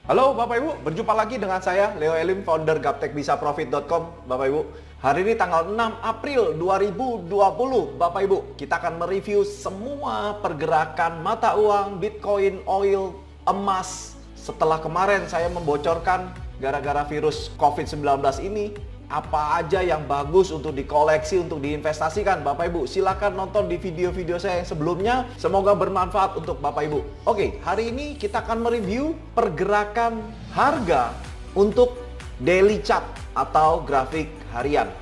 Halo Bapak Ibu, berjumpa lagi dengan saya Leo Elim, founder gaptekbisaprofit.com. Bapak Ibu, hari ini tanggal 6 April 2020. Bapak Ibu, kita akan mereview semua pergerakan mata uang, Bitcoin, oil, emas. Setelah kemarin saya membocorkan gara-gara virus COVID-19 ini, apa aja yang bagus untuk dikoleksi, untuk diinvestasikan. Bapak Ibu, silakan nonton di video-video saya yang sebelumnya. Semoga bermanfaat untuk Bapak Ibu. Oke, hari ini kita akan mereview pergerakan harga untuk daily chart atau grafik harian.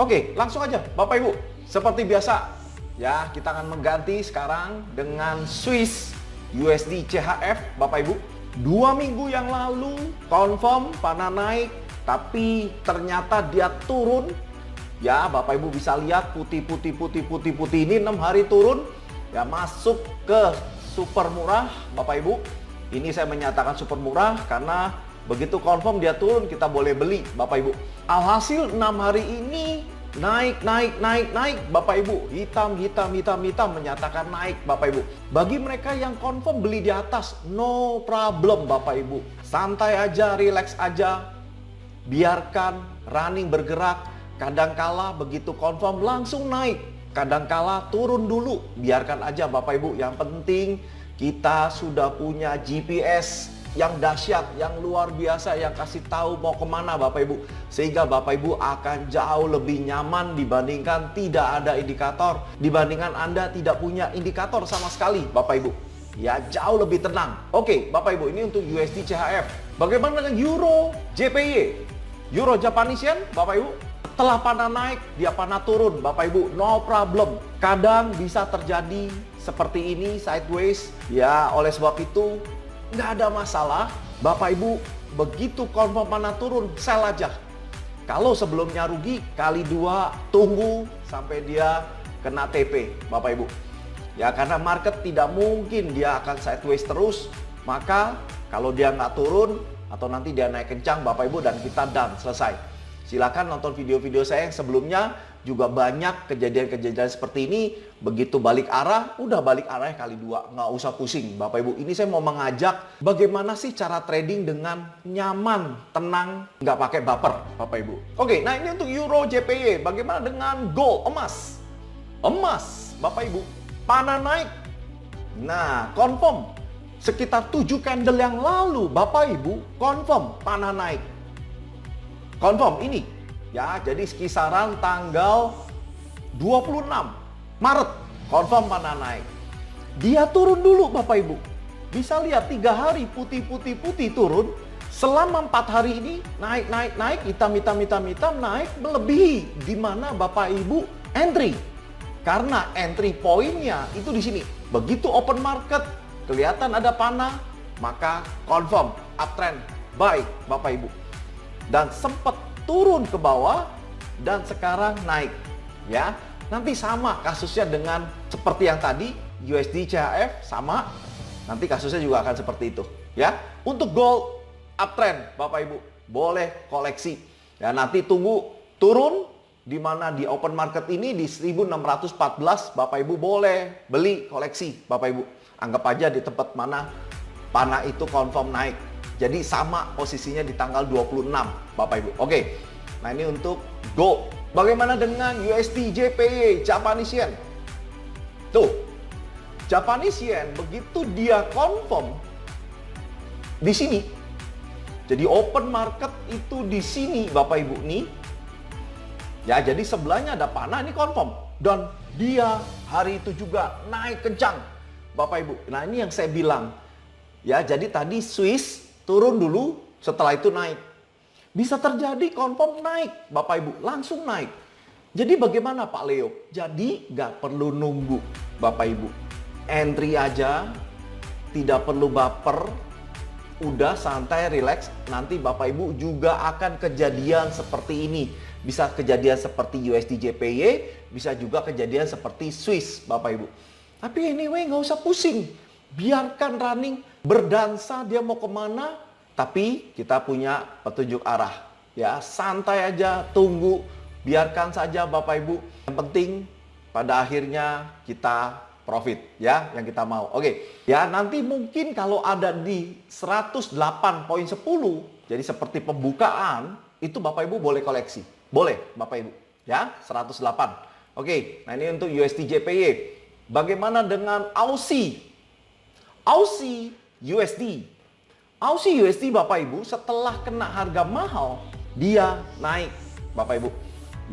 Oke, langsung aja Bapak Ibu. Seperti biasa, ya kita akan mengganti sekarang dengan Swiss USD CHF Bapak Ibu. 2 minggu yang lalu confirm pana naik, tapi ternyata dia turun. Ya, Bapak Ibu bisa lihat putih ini 6 hari turun. Ya, masuk ke super murah Bapak Ibu. Ini saya menyatakan super murah karena begitu confirm dia turun, kita boleh beli Bapak Ibu. Alhasil 6 hari ini naik Bapak Ibu. Hitam menyatakan naik Bapak Ibu. Bagi mereka yang confirm beli di atas, no problem Bapak Ibu. Santai aja, relax aja. Biarkan running bergerak. Kadangkala begitu confirm langsung naik. Kadangkala turun dulu. Biarkan aja Bapak Ibu. Yang penting kita sudah punya GPS yang dahsyat, yang luar biasa, yang kasih tahu mau kemana Bapak Ibu, sehingga Bapak Ibu akan jauh lebih nyaman dibandingkan tidak ada indikator, dibandingkan Anda tidak punya indikator sama sekali Bapak Ibu. Ya, jauh lebih tenang. Oke Bapak Ibu, ini untuk USD CHF. Bagaimana dengan Euro JPY, Euro Japanese Yen Bapak Ibu? Setelah pana naik, dia pana turun Bapak Ibu, no problem. Kadang bisa terjadi seperti ini, sideways. Ya, oleh sebab itu nggak ada masalah, Bapak Ibu begitu confirm mana turun, sell aja. Kalau sebelumnya rugi, kali 2 tunggu sampai dia kena TP Bapak Ibu. Ya, karena market tidak mungkin dia akan sideways terus. Maka kalau dia nggak turun atau nanti dia naik kencang Bapak Ibu, dan kita done, selesai. Silakan nonton video-video saya yang sebelumnya, juga banyak kejadian-kejadian seperti ini. Begitu balik arah, udah balik arahnya kali 2, nggak usah pusing Bapak Ibu. Ini saya mau mengajak bagaimana sih cara trading dengan nyaman, tenang, nggak pakai baper Bapak Ibu. Oke, nah ini untuk Euro JPY. Bagaimana dengan gold, emas? Emas Bapak Ibu, pana naik. Nah, confirm sekitar 7 candle yang lalu Bapak Ibu confirm pana naik. Confirm ini. Ya, jadi kisaran tanggal 26 Maret confirm mana naik. Dia turun dulu Bapak Ibu. Bisa lihat 3 hari putih turun. Selama 4 hari ini naik, hitam naik melebihi di mana Bapak Ibu entry. Karena entry poinnya itu di sini. Begitu open market kelihatan ada panah, maka confirm uptrend buy Bapak Ibu. Dan sempat turun ke bawah dan sekarang naik. Ya, nanti sama kasusnya dengan seperti yang tadi USD CHF, sama. Nanti kasusnya juga akan seperti itu. Ya, untuk gold uptrend Bapak Ibu boleh koleksi. Ya, nanti tunggu turun di mana di open market ini di 1614 Bapak Ibu boleh beli koleksi Bapak Ibu. Anggap aja di tempat mana panah itu confirm naik. Jadi sama posisinya di tanggal 26 Bapak Ibu. Oke. Nah, ini untuk gold. Bagaimana dengan USD JPY, Japanese Yen? Tuh. Japanese Yen begitu dia confirm di sini. Jadi open market itu di sini Bapak Ibu nih. Ya, jadi sebelahnya ada panah, ini confirm. Dan dia hari itu juga naik kencang Bapak Ibu. Nah, ini yang saya bilang. Ya, jadi tadi Swiss turun dulu, setelah itu naik. Bisa terjadi confirm naik, Bapak Ibu, langsung naik. Jadi bagaimana Pak Leo? Jadi nggak perlu nunggu, Bapak Ibu. Entry aja, tidak perlu baper, udah santai, relax. Nanti Bapak Ibu juga akan kejadian seperti ini. bisa kejadian seperti USD JPY, bisa juga kejadian seperti Swiss, Bapak Ibu. Tapi anyway, nggak usah pusing. Biarkan running, berdansa dia mau kemana, tapi kita punya petunjuk arah. Ya, santai aja, tunggu, biarkan saja Bapak Ibu. Yang penting pada akhirnya kita profit, ya, yang kita mau. Oke, ya nanti mungkin kalau ada di 108.10, jadi seperti pembukaan, itu Bapak Ibu boleh koleksi. Boleh, Bapak Ibu, ya, 108. Oke, nah ini untuk USD JPY. Bagaimana dengan Aussie? Aussie USD. Aussie USD Bapak Ibu setelah kena harga mahal, dia naik, Bapak Ibu.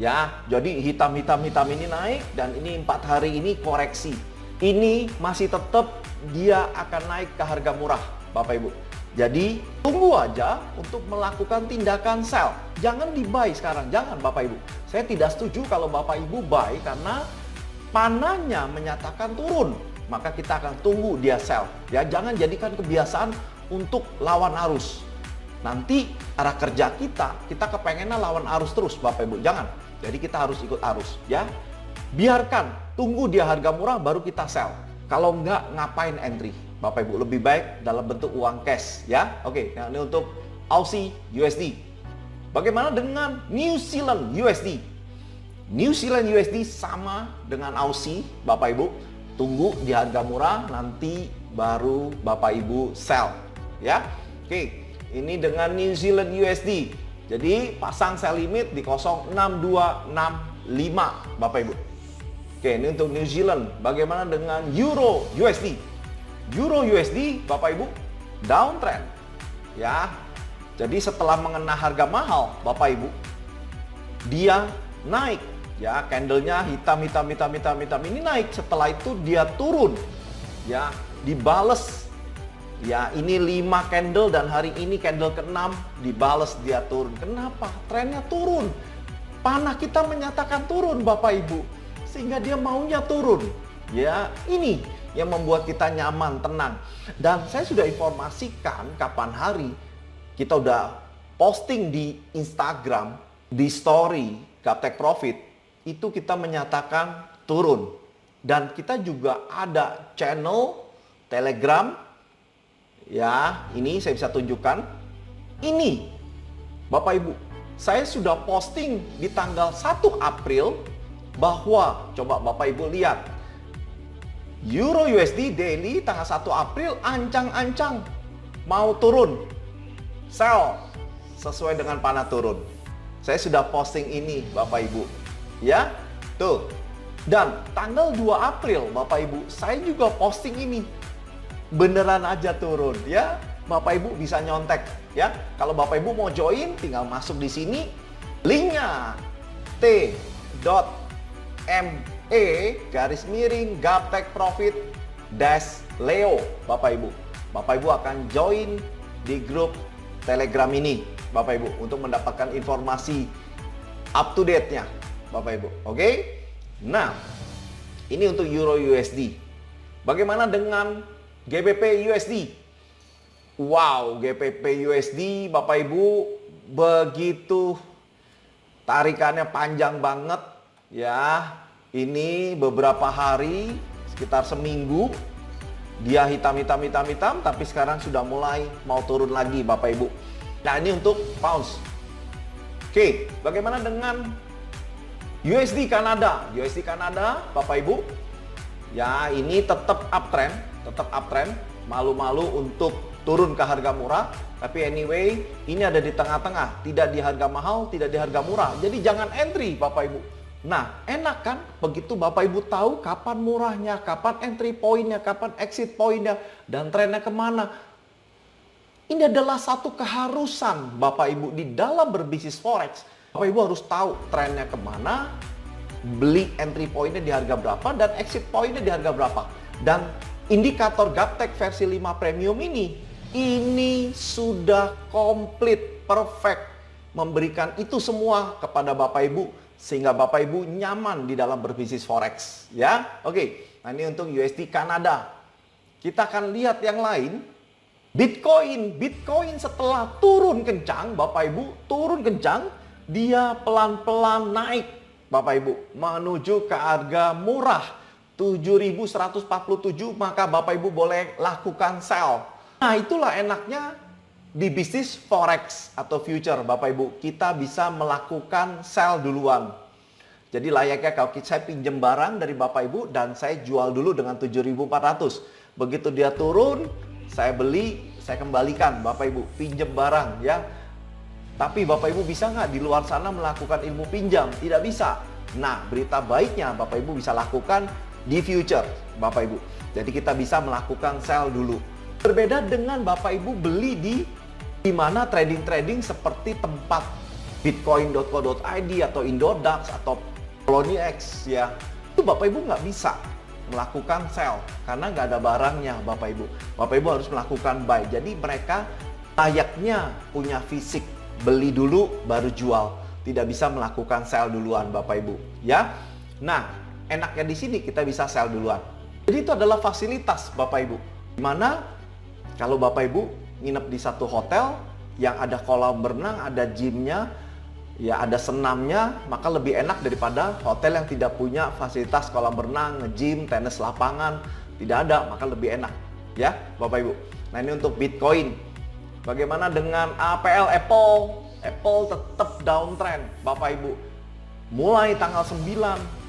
Ya, jadi hitam ini naik dan ini 4 hari ini koreksi. Ini masih tetap dia akan naik ke harga murah, Bapak Ibu. Jadi tunggu aja untuk melakukan tindakan sell. Jangan di buy sekarang, jangan Bapak Ibu. Saya tidak setuju kalau Bapak Ibu buy karena panahnya menyatakan turun. Maka kita akan tunggu dia sell. Ya, jangan jadikan kebiasaan untuk lawan arus. Nanti arah kerja kita kepengennya lawan arus terus Bapak Ibu. Jangan. Jadi kita harus ikut arus, ya. Biarkan, tunggu dia harga murah baru kita sell. Kalau enggak, ngapain entry? Bapak Ibu, lebih baik dalam bentuk uang cash, ya. Oke, nah ini untuk Aussie USD. Bagaimana dengan New Zealand USD? New Zealand USD sama dengan Aussie, Bapak Ibu. Tunggu di harga murah, nanti baru Bapak Ibu sell, ya. Oke, ini dengan New Zealand USD. Jadi pasang sell limit di 06265, Bapak Ibu. Oke, ini untuk New Zealand. Bagaimana dengan Euro USD? Euro USD, Bapak Ibu, downtrend. Ya. Jadi setelah mengenai harga mahal, Bapak Ibu, dia naik. Ya, candlenya hitam ini naik. Setelah itu dia turun. Ya, dibales. Ya, ini 5 candle dan hari ini candle ke-6 dibales dia turun. Kenapa? Trennya turun. Panah kita menyatakan turun, Bapak Ibu. Sehingga dia maunya turun. Ya, ini yang membuat kita nyaman, tenang. Dan saya sudah informasikan kapan hari kita udah posting di Instagram, di story Gaptek Profit, itu kita menyatakan turun. Dan kita juga ada channel Telegram. Ya, ini saya bisa tunjukkan. Ini, Bapak Ibu, saya sudah posting di tanggal 1 April bahwa, coba Bapak Ibu lihat, Euro USD daily tanggal 1 April ancang-ancang mau turun. Sell sesuai dengan panah turun. Saya sudah posting ini, Bapak Ibu. Ya, tuh. Dan tanggal 2 April, Bapak Ibu, saya juga posting ini. Beneran aja turun, ya. Bapak Ibu bisa nyontek, ya. Kalau Bapak Ibu mau join, tinggal masuk di sini. Linknya t.me Gaptek Profit Leo, Bapak Ibu. Bapak Ibu akan join di grup Telegram ini, Bapak Ibu, untuk mendapatkan informasi up to date-nya, Bapak Ibu. Oke? Nah, ini untuk Euro USD. Bagaimana dengan GBP USD? Wow, GBP USD, Bapak Ibu, begitu tarikannya panjang banget, ya. Ini beberapa hari, sekitar seminggu, dia hitam, tapi sekarang sudah mulai mau turun lagi, Bapak Ibu. Nah, ini untuk pounds. Oke, bagaimana dengan USD Kanada? USD Kanada, Bapak Ibu, ya ini tetap uptrend, malu-malu untuk turun ke harga murah. Tapi anyway, ini ada di tengah-tengah, tidak di harga mahal, tidak di harga murah. Jadi jangan entry, Bapak Ibu. Nah, enak kan? Begitu Bapak Ibu tahu kapan murahnya, kapan entry pointnya, kapan exit pointnya, dan trennya kemana. Ini adalah satu keharusan Bapak Ibu di dalam berbisnis forex. Bapak Ibu harus tahu trennya kemana, beli entry pointnya di harga berapa, dan exit pointnya di harga berapa. Dan indikator Gaptek versi 5 Premium ini sudah komplit, perfect, memberikan itu semua kepada Bapak Ibu, sehingga Bapak Ibu nyaman di dalam berbisnis forex, ya. Oke, nah ini untuk USD Kanada. Kita akan lihat yang lain. Bitcoin setelah turun kencang, Bapak Ibu, turun kencang, dia pelan-pelan naik, Bapak Ibu, menuju ke harga murah 7.147, maka Bapak Ibu boleh lakukan sell. Nah, itulah enaknya di bisnis forex atau future, Bapak Ibu. Kita bisa melakukan sell duluan. Jadi layaknya kalau saya pinjam barang dari Bapak Ibu dan saya jual dulu dengan 7.400. Begitu dia turun, saya beli, saya kembalikan, Bapak Ibu, pinjam barang ya. Tapi Bapak Ibu bisa nggak di luar sana melakukan ilmu pinjam? Tidak bisa. Nah, berita baiknya Bapak Ibu bisa lakukan di future, Bapak Ibu. Jadi kita bisa melakukan sell dulu. Berbeda dengan Bapak Ibu beli di mana trading seperti tempat bitcoin.co.id atau Indodax atau Poloniex ya. Itu Bapak Ibu nggak bisa melakukan sell karena nggak ada barangnya, Bapak Ibu. Bapak Ibu harus melakukan buy. Jadi mereka layaknya punya fisik, beli dulu baru jual. Tidak bisa melakukan sell duluan, Bapak Ibu ya. Nah, enaknya di sini kita bisa sell duluan. Jadi itu adalah fasilitas, Bapak Ibu. Dimana kalau Bapak Ibu nginep di satu hotel yang ada kolam berenang, ada gymnya, ya ada senamnya, maka lebih enak daripada hotel yang tidak punya fasilitas kolam berenang, nge-gym, tenis lapangan, tidak ada, maka lebih enak ya, Bapak Ibu. Nah, ini untuk Bitcoin. Bagaimana dengan Apple? Apple tetap downtrend, Bapak Ibu. Mulai tanggal 9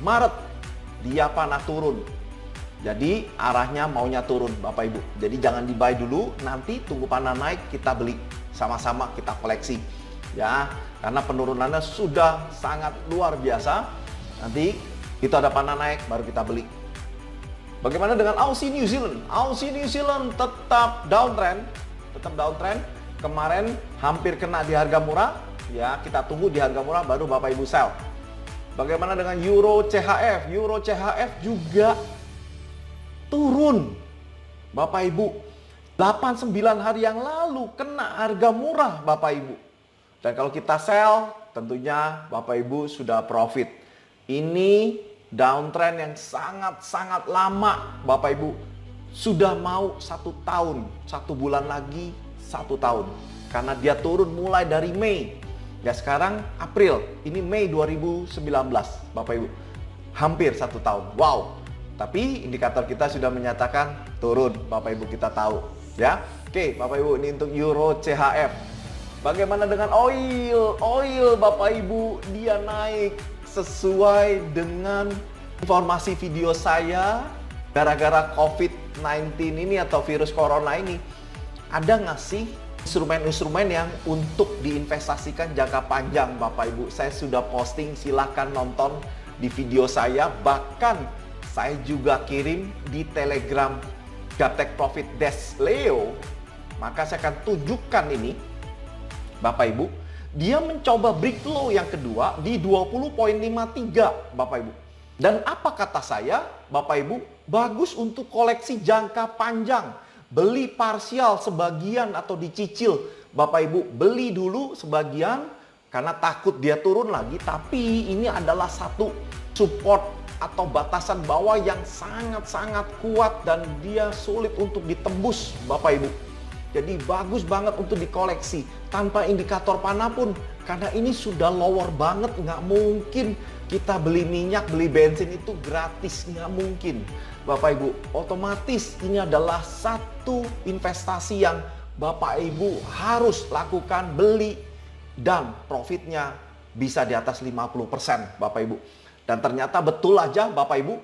Maret dia panah turun. Jadi arahnya maunya turun, Bapak Ibu. Jadi jangan di-buy dulu, nanti tunggu panah naik kita beli. Sama-sama kita koleksi. Ya, karena penurunannya sudah sangat luar biasa. Nanti itu ada panah naik baru kita beli. Bagaimana dengan Aussie New Zealand? Aussie New Zealand tetap downtrend, Kemarin hampir kena di harga murah, ya kita tunggu di harga murah baru Bapak Ibu sell. Bagaimana dengan Euro CHF? Euro CHF juga turun, Bapak Ibu. 8-9 hari yang lalu kena harga murah, Bapak Ibu. Dan kalau kita sell, tentunya Bapak Ibu sudah profit. Ini downtrend yang sangat-sangat lama, Bapak Ibu. Sudah mau 1 tahun, 1 bulan lagi 1 tahun. Karena dia turun mulai dari Mei. Ya sekarang April, ini Mei 2019, Bapak Ibu. Hampir 1 tahun. Wow. Tapi indikator kita sudah menyatakan turun, Bapak Ibu kita tahu. Ya, oke Bapak Ibu, ini untuk Euro CHF. Bagaimana dengan oil? Oil Bapak Ibu, dia naik sesuai dengan informasi video saya. Gara-gara COVID-19 ini atau virus corona ini, ada nggak sih instrumen-instrumen yang untuk diinvestasikan jangka panjang, Bapak Ibu? Saya sudah posting, silahkan nonton di video saya. Bahkan saya juga kirim di Telegram Gaptek Profit Desk Leo. Maka saya akan tunjukkan ini, Bapak Ibu. Dia mencoba break low yang kedua di 20.53, Bapak Ibu. Dan apa kata saya, Bapak Ibu? Bagus untuk koleksi jangka panjang. Beli parsial sebagian atau dicicil. Bapak Ibu beli dulu sebagian karena takut dia turun lagi. Tapi ini adalah satu support atau batasan bawah yang sangat-sangat kuat dan dia sulit untuk ditembus, Bapak Ibu. Jadi bagus banget untuk dikoleksi tanpa indikator panah pun. Karena ini sudah lower banget, nggak mungkin kita beli minyak, beli bensin itu gratis, nggak mungkin. Bapak Ibu, otomatis ini adalah satu investasi yang Bapak Ibu harus lakukan, beli, dan profitnya bisa di atas 50%, Bapak Ibu. Dan ternyata betul aja Bapak Ibu,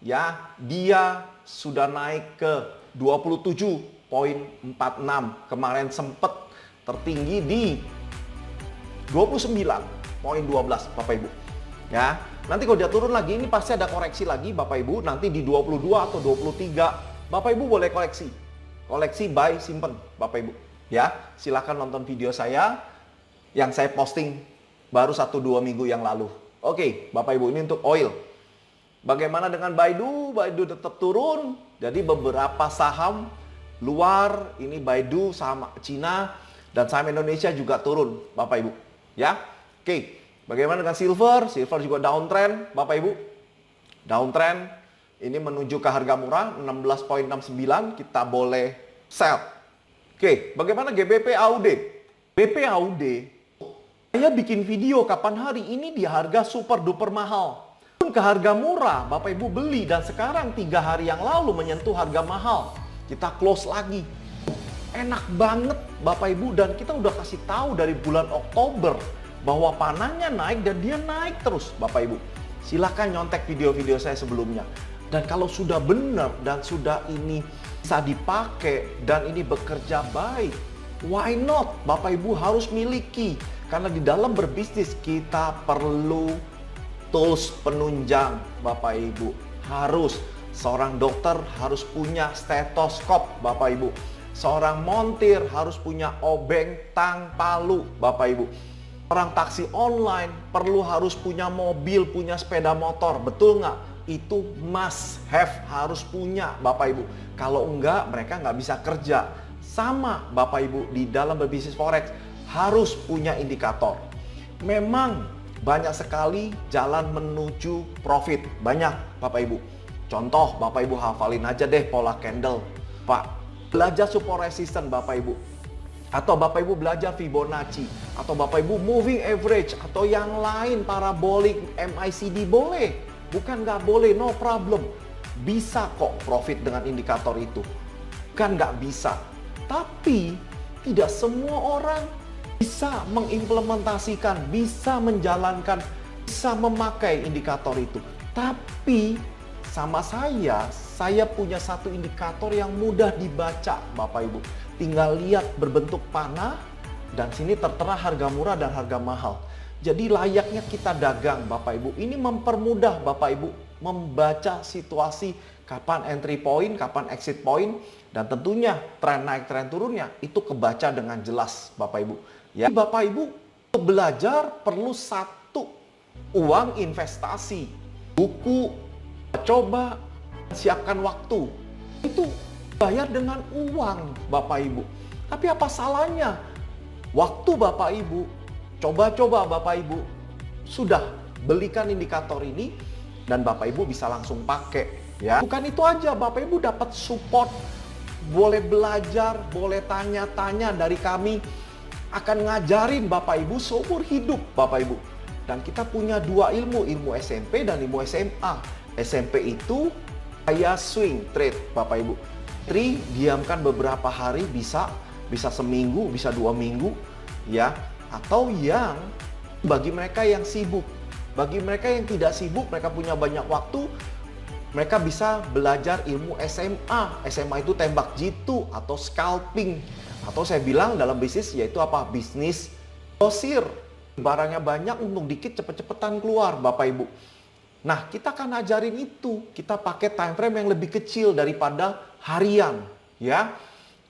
ya dia sudah naik ke 27.46. Kemarin sempat tertinggi di 29.12, Bapak Ibu. Ya, nanti kalau dia turun lagi ini pasti ada koreksi lagi, Bapak Ibu. Nanti di 22 atau 23, Bapak Ibu boleh koleksi. Koleksi buy simpen, Bapak Ibu. Ya, silakan nonton video saya yang saya posting baru 1-2 minggu yang lalu. Oke, Bapak Ibu, ini untuk oil. Bagaimana dengan Baidu? Baidu tetap turun. Jadi beberapa saham luar, ini Baidu, saham Cina, dan saham Indonesia juga turun, Bapak Ibu. Ya, oke. Bagaimana dengan silver? Silver juga downtrend, Bapak Ibu. Downtrend, ini menuju ke harga murah, 16.69, kita boleh sell. Oke, bagaimana GBP AUD? BP AUD Saya bikin video kapan hari ini di harga super duper mahal. Ke harga murah, Bapak Ibu beli dan sekarang 3 hari yang lalu menyentuh harga mahal. Kita close lagi. Enak banget Bapak Ibu, dan kita udah kasih tahu dari bulan Oktober bahwa panahnya naik dan dia naik terus Bapak Ibu. Silahkan nyontek video-video saya sebelumnya. Dan kalau sudah benar dan sudah ini bisa dipakai dan ini bekerja baik, why not? Bapak Ibu harus miliki. Karena di dalam berbisnis kita perlu tools penunjang Bapak Ibu. Harus. Seorang dokter harus punya stetoskop Bapak Ibu. Seorang montir harus punya obeng tang palu Bapak Ibu. Orang taksi online perlu harus punya mobil, punya sepeda motor. Betul nggak? Itu must have, harus punya Bapak Ibu. Kalau enggak, mereka nggak bisa kerja. Sama Bapak Ibu, di dalam berbisnis forex harus punya indikator. Memang banyak sekali jalan menuju profit. Banyak Bapak Ibu. Contoh, Bapak Ibu hafalin aja deh pola candle. Pak, belajar support resistance Bapak Ibu. Atau Bapak Ibu belajar Fibonacci. Atau Bapak Ibu moving average. Atau yang lain parabolic MACD boleh. Bukan nggak boleh, no problem. Bisa kok profit dengan indikator itu. Kan nggak bisa. Tapi tidak semua orang bisa mengimplementasikan, bisa menjalankan, bisa memakai indikator itu. Tapi sama saya punya satu indikator yang mudah dibaca Bapak Ibu. Tinggal lihat berbentuk panah dan sini tertera harga murah dan harga mahal. Jadi layaknya kita dagang Bapak Ibu. Ini mempermudah Bapak Ibu membaca situasi kapan entry point, kapan exit point, dan tentunya tren naik, tren turunnya itu kebaca dengan jelas Bapak Ibu. Ya, Bapak Ibu belajar perlu satu, uang investasi, buku, coba siapkan waktu. Itu bayar dengan uang Bapak Ibu. Tapi apa salahnya? Waktu Bapak Ibu, coba-coba Bapak Ibu sudah belikan indikator ini dan Bapak Ibu bisa langsung pakai. Ya, bukan itu aja, Bapak Ibu dapat support, boleh belajar, boleh tanya-tanya dari kami. Akan ngajarin Bapak Ibu seumur hidup Bapak Ibu. Dan kita punya dua ilmu, ilmu SMP dan ilmu SMA. SMP itu kayak swing trade Bapak Ibu. Diamkan beberapa hari, bisa seminggu, bisa 2 minggu, ya. Atau yang bagi mereka yang sibuk, bagi mereka yang tidak sibuk, mereka punya banyak waktu, mereka bisa belajar ilmu SMA. SMA itu tembak jitu atau scalping. Atau saya bilang dalam bisnis yaitu apa? Bisnis grosir. Barangnya banyak, untung dikit, cepet-cepetan keluar Bapak Ibu. Nah, kita akan ajarin itu. Kita pakai time frame yang lebih kecil daripada harian, ya.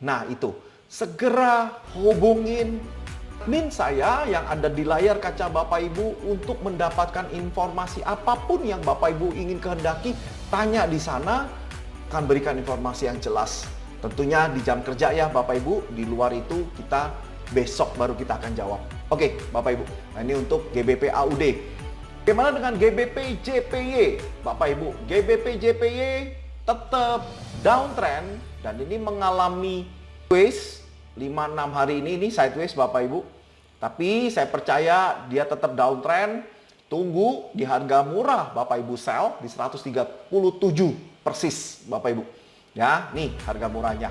Nah, itu. Segera hubungin admin saya yang ada di layar kaca Bapak Ibu untuk mendapatkan informasi apapun yang Bapak Ibu ingin kehendaki. Tanya di sana, akan berikan informasi yang jelas. Tentunya di jam kerja ya Bapak Ibu. Di luar itu kita besok baru kita akan jawab. Oke Bapak Ibu. Nah, ini untuk GBP AUD. Bagaimana dengan GBP JPY? Bapak Ibu, GBP JPY tetap downtrend dan ini mengalami sideways 5-6 hari ini sideways Bapak Ibu. Tapi saya percaya dia tetap downtrend. Tunggu di harga murah Bapak Ibu sell di 137 persis Bapak Ibu. Ya, nih harga murahnya.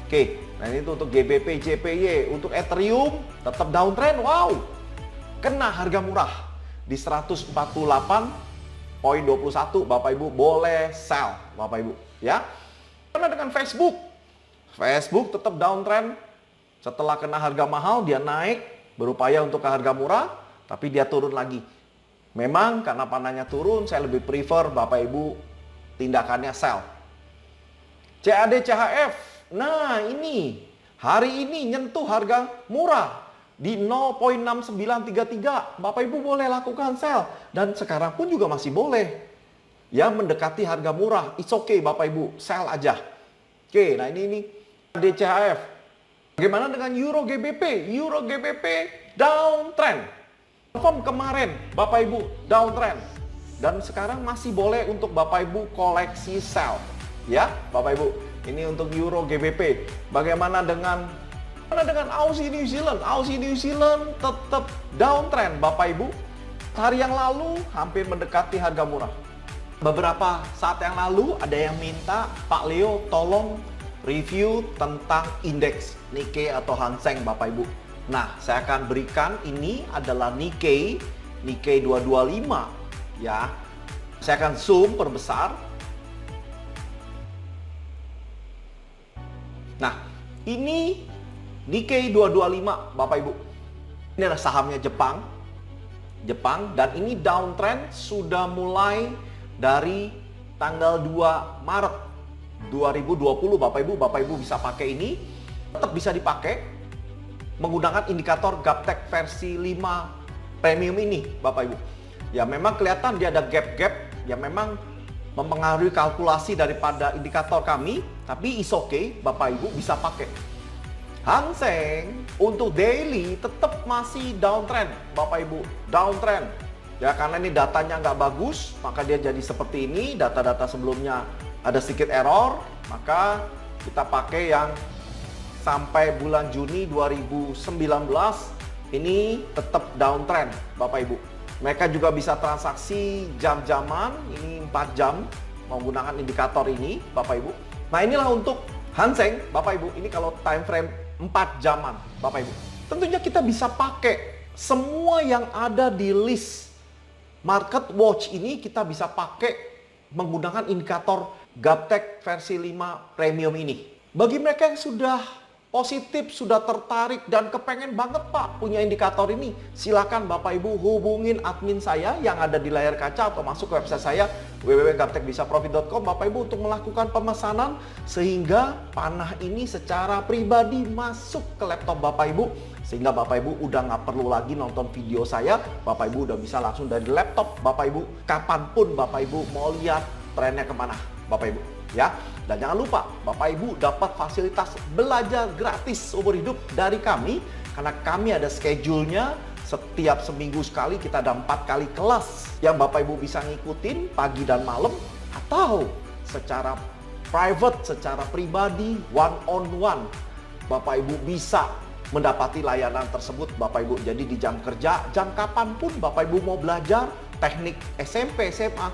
Oke, nah ini untuk GBP JPY. Untuk Ethereum tetap downtrend. Wow, kena harga murah di 148.21 Bapak Ibu boleh sell Bapak Ibu. Ya, karena dengan Facebook tetap downtrend. Setelah kena harga mahal dia naik, berupaya untuk ke harga murah, tapi dia turun lagi. Memang karena panahnya turun, saya lebih prefer Bapak Ibu tindakannya sell. CAD CHF, nah ini hari ini nyentuh harga murah di 0.6933. Bapak Ibu boleh lakukan sell dan sekarang pun juga masih boleh. Ya, mendekati harga murah, it's okay Bapak Ibu, sell aja. Oke, nah ini CAD CHF. Bagaimana dengan Euro GBP? Euro GBP downtrend. Confirm kemarin Bapak Ibu downtrend. Dan sekarang masih boleh untuk Bapak Ibu koleksi sell. Ya Bapak Ibu, ini untuk Euro GBP. Bagaimana dengan Karena dengan Aussie New Zealand, Aussie New Zealand tetap downtrend Bapak Ibu. Hari yang lalu hampir mendekati harga murah. Beberapa saat yang lalu ada yang minta, Pak Leo tolong review tentang indeks Nikkei atau Hang Seng Bapak Ibu. Nah, saya akan berikan, ini adalah Nikkei 225 ya. Saya akan zoom perbesar. Nah, ini Nikkei 225 Bapak Ibu. Ini adalah sahamnya Jepang, dan ini downtrend sudah mulai dari tanggal 2 Maret 2020 Bapak Ibu bisa pakai ini, tetap bisa dipakai menggunakan indikator Gaptek versi 5 premium ini Bapak Ibu. Ya memang kelihatan dia ada gap-gap, ya memang mempengaruhi kalkulasi daripada indikator kami, tapi is okay Bapak Ibu bisa pakai. Hang Seng untuk daily tetap masih downtrend Bapak Ibu, downtrend. Ya karena ini datanya nggak bagus, maka dia jadi seperti ini. Data-data sebelumnya ada sedikit error, maka kita pakai yang sampai bulan Juni 2019 ini tetap downtrend Bapak Ibu. Mereka juga bisa transaksi jam-jaman, ini 4 jam menggunakan indikator ini Bapak Ibu. Nah inilah untuk Hang Seng Bapak Ibu, ini kalau time frame 4 jaman Bapak Ibu. Tentunya kita bisa pakai semua yang ada di list Market Watch ini, kita bisa pakai menggunakan indikator Gaptek versi 5 premium ini. Bagi mereka yang sudah positif, sudah tertarik dan kepengen banget Pak punya indikator ini, silakan Bapak Ibu hubungin admin saya yang ada di layar kaca atau masuk ke website saya www.gaptekbisaprofit.com Bapak Ibu untuk melakukan pemesanan sehingga panah ini secara pribadi masuk ke laptop Bapak Ibu, sehingga Bapak Ibu udah nggak perlu lagi nonton video saya. Bapak Ibu udah bisa langsung dari laptop Bapak Ibu kapanpun Bapak Ibu mau lihat trennya kemana Bapak Ibu ya. Dan jangan lupa Bapak Ibu dapat fasilitas belajar gratis seumur hidup dari kami, karena kami ada schedule-nya. Setiap seminggu sekali kita ada 4 kali kelas yang Bapak Ibu bisa ngikutin pagi dan malam, atau secara private, secara pribadi, one on one Bapak Ibu bisa mendapati layanan tersebut Bapak Ibu. Jadi di jam kerja, jam kapanpun Bapak Ibu mau belajar teknik SMP, SMA,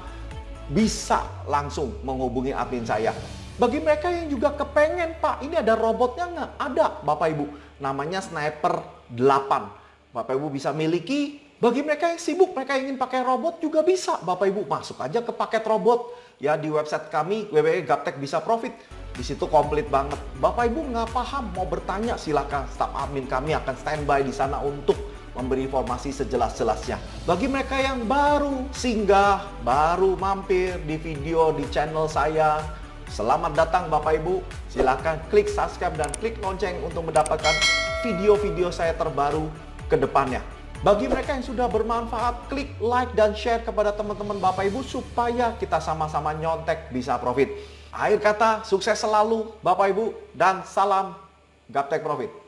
bisa langsung menghubungi admin saya. Bagi mereka yang juga kepengen, Pak, ini ada robotnya nggak? Ada Bapak Ibu, namanya Sniper 8. Bapak Ibu bisa miliki. Bagi mereka yang sibuk, mereka ingin pakai robot juga bisa Bapak Ibu, masuk aja ke paket robot ya di website kami www.gaptekbisaprofit. Di situ komplit banget. Bapak Ibu nggak paham, mau bertanya, silakan staf admin kami akan standby di sana untuk memberi informasi sejelas-jelasnya. Bagi mereka yang baru singgah, baru mampir di video di channel saya, selamat datang Bapak Ibu. Silakan klik subscribe dan klik lonceng untuk mendapatkan video-video saya terbaru ke depannya. Bagi mereka yang sudah bermanfaat, klik like dan share kepada teman-teman Bapak Ibu supaya kita sama-sama nyontek bisa profit. Akhir kata, sukses selalu Bapak Ibu dan salam Gaptek Profit.